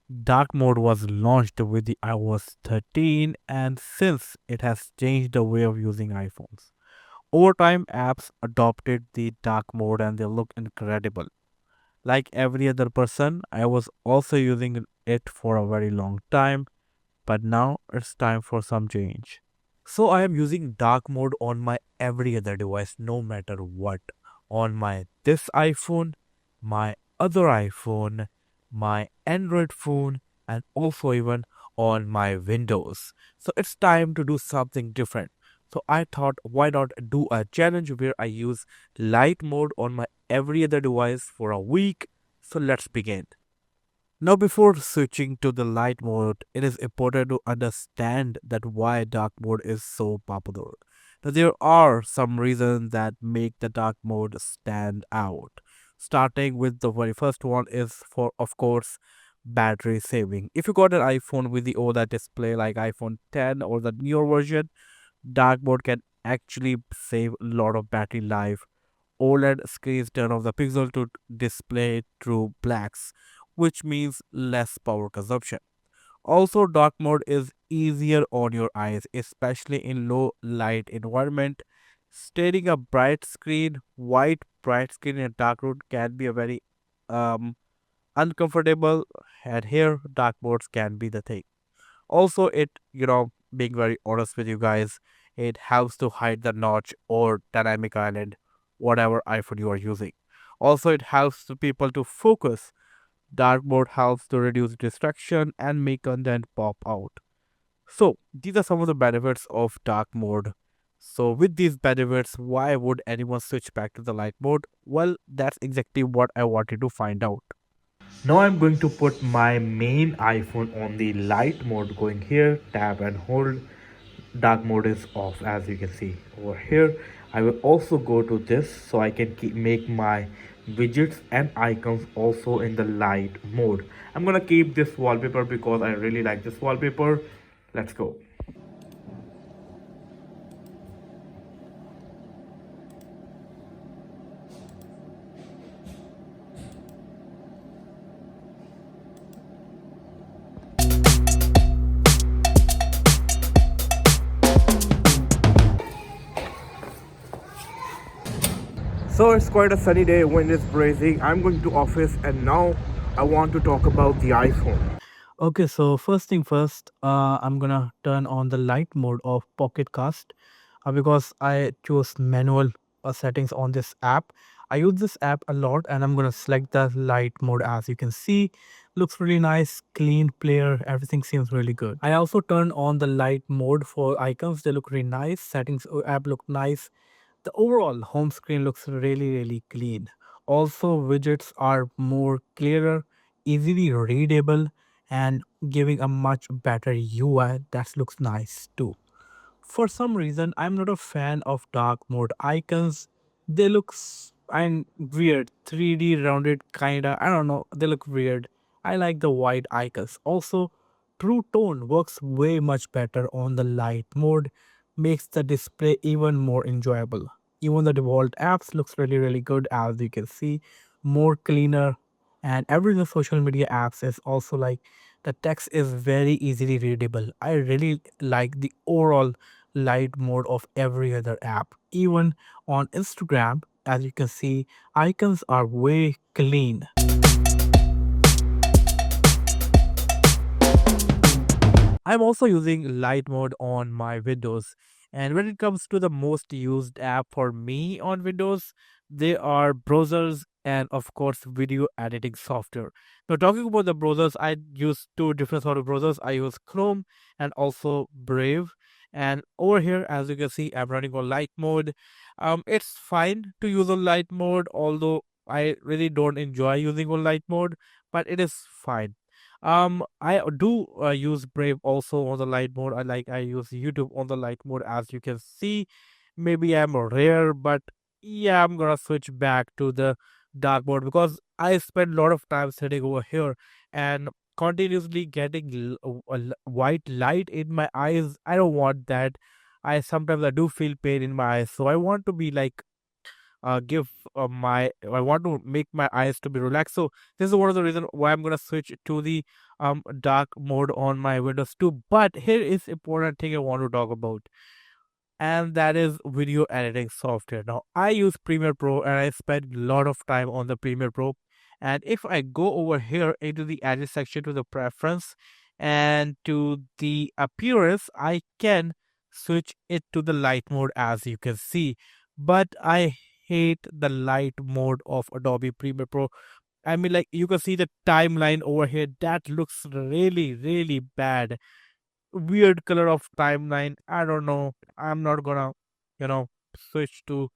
Dark mode was launched with the iOS 13, and since it has changed the way of using iPhones. Over time, apps adopted the dark mode and they look incredible. Like every other person, I was also using it for a very long time, but now it's time for some change. So I am using dark mode on my every other device, no matter what. On my this iPhone, my other iPhone, my Android phone, and also even on my Windows. So it's time to do something different. So I thought, why not do a challenge where I use light mode on my every other device for a week? So let's begin. Now, before switching to the light mode, it is important to understand that why dark mode is so popular. Now, there are some reasons that make the dark mode stand out. Starting with the very first one is for, of course, battery saving. If you got an iPhone with the OLED display like iPhone 10 or the newer version, dark mode can actually save a lot of battery life. OLED screens turn off the pixel to display true blacks, which means less power consumption. Also, dark mode is easier on your eyes, especially in low light environment. Staring a bright screen, white bright screen in a dark room can be a very um, uncomfortable, and here dark modes can be the thing. Also, being very honest with you guys, it helps to hide the notch or dynamic island, whatever iPhone you are using. Also, it helps the people to focus. Dark mode helps to reduce distraction and make content pop out. So, these are some of the benefits of dark mode. So, with these benefits, why would anyone switch back to the light mode? Well, that's exactly what I wanted to find out. Now I'm going to put my main iPhone on the light mode, going here, tap and hold. Dark mode is off, as you can see over here. I will also go to this so I can make my widgets and icons also in the light mode. I'm gonna keep this wallpaper because I really like this wallpaper. Let's go. So it's quite a sunny day, wind is blazing. I'm going to office and now I want to talk about the iPhone. Okay, so first thing first, I'm gonna turn on the light mode of Pocket Cast because I chose manual settings on this app. I use this app a lot and I'm gonna select the light mode. As you can see, looks really nice, clean player, everything seems really good. I also turned on the light mode for icons, they look really nice, settings app look nice, the overall home screen looks really clean. Also, widgets are more clearer, easily readable, and giving a much better UI that looks nice too. For some reason, I'm not a fan of dark mode icons. They look and weird, 3D rounded kinda. I don't know. They look weird. I like the white icons. Also, True Tone works way much better on the light mode, makes the display even more enjoyable. Even the default apps looks really good, as you can see, more cleaner, and every the social media apps is also like the text is very easily readable. I really like the overall light mode of every other app. Even on Instagram, as you can see, icons are way clean. I'm also using light mode on my Windows. And when it comes to the most used app for me on Windows, they are browsers and of course video editing software. Now talking about the browsers, I use two different sort of browsers. I use Chrome and also Brave. And over here, as you can see, I'm running on light mode. It's fine to use on light mode, although I really don't enjoy using on light mode, but it is fine. I do use Brave also on the light mode. I use YouTube on the light mode, as you can see. Maybe I'm rare, but yeah, I'm gonna switch back to the dark mode because I spend a lot of time sitting over here and continuously getting white light in my eyes. I don't want that. I sometimes I do feel pain in my eyes, so I want to be like give my I want to make my eyes to be relaxed. So this is one of the reasons why I'm gonna switch to the dark mode on my Windows 2. But here is important thing I want to talk about, and that is video editing software. Now, I use Premiere Pro and I spend a lot of time on the Premiere Pro. And if I go over here into the edit section to the preference and to the appearance, I can switch it to the light mode as you can see. But I hate the light mode of Adobe Premiere Pro. I mean, like you can see the timeline over here, that looks really, really bad, weird color of timeline. I don't know. I'm not gonna, you know, switch to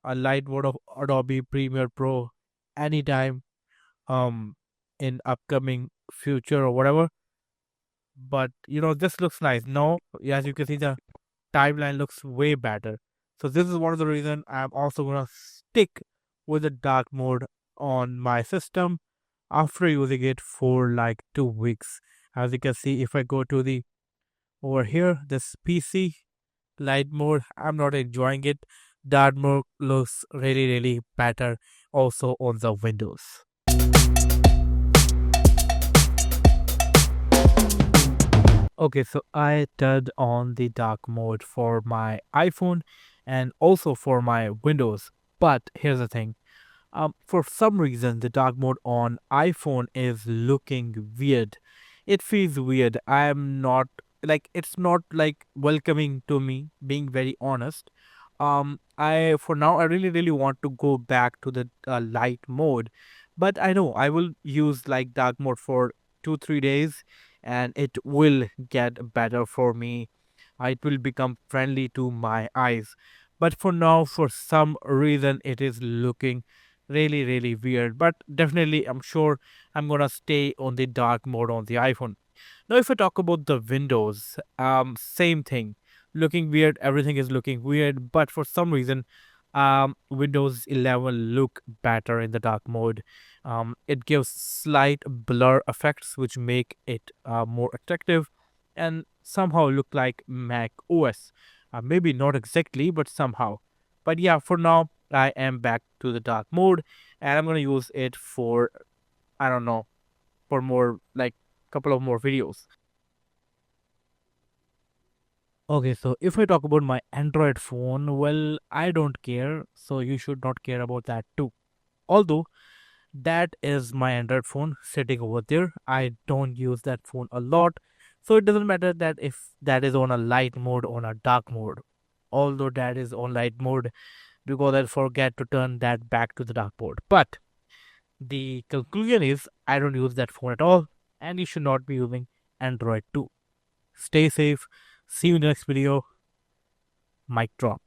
a light mode of Adobe Premiere Pro anytime in upcoming future or whatever. But this looks nice. No, as you can see, the timeline looks way better. So this is one of the reason I'm also gonna stick with the dark mode on my system after using it for like 2 weeks. As you can see, if I go to the over here, this PC light mode, I'm not enjoying it. Dark mode looks really, really better also on the Windows. Okay, so I turned on the dark mode for my iPhone and also for my Windows. But here's the thing. For some reason, the dark mode on iPhone is looking weird. It feels weird. I'm not like it's not like welcoming to me, being very honest. I for now I really really want to go back to the light mode, but I know I will use like dark mode for 2 3 days, and it will get better for me. It will become friendly to my eyes. But for now, for some reason, it is looking really really weird. But definitely I'm sure I'm gonna stay on the dark mode on the iPhone. Now if I talk about the Windows, same thing, looking weird, everything is looking weird, but for some reason Windows 11 look better in the dark mode. It gives slight blur effects which make it more attractive and somehow look like Mac OS. Maybe not exactly, but somehow. But yeah, for now I am back to the dark mode, and I'm gonna use it for, I don't know, for more like couple of more videos. Okay, so if I talk about my Android phone, well, I don't care, so you should not care about that too. Although that is my Android phone sitting over there, I don't use that phone a lot, so it doesn't matter that if that is on a light mode or a dark mode. Although that is on light mode, because I forget to turn that back to the dark mode. But the conclusion is I don't use that phone at all, and you should not be using Android too. Stay safe. See you in the next video. Mic drop.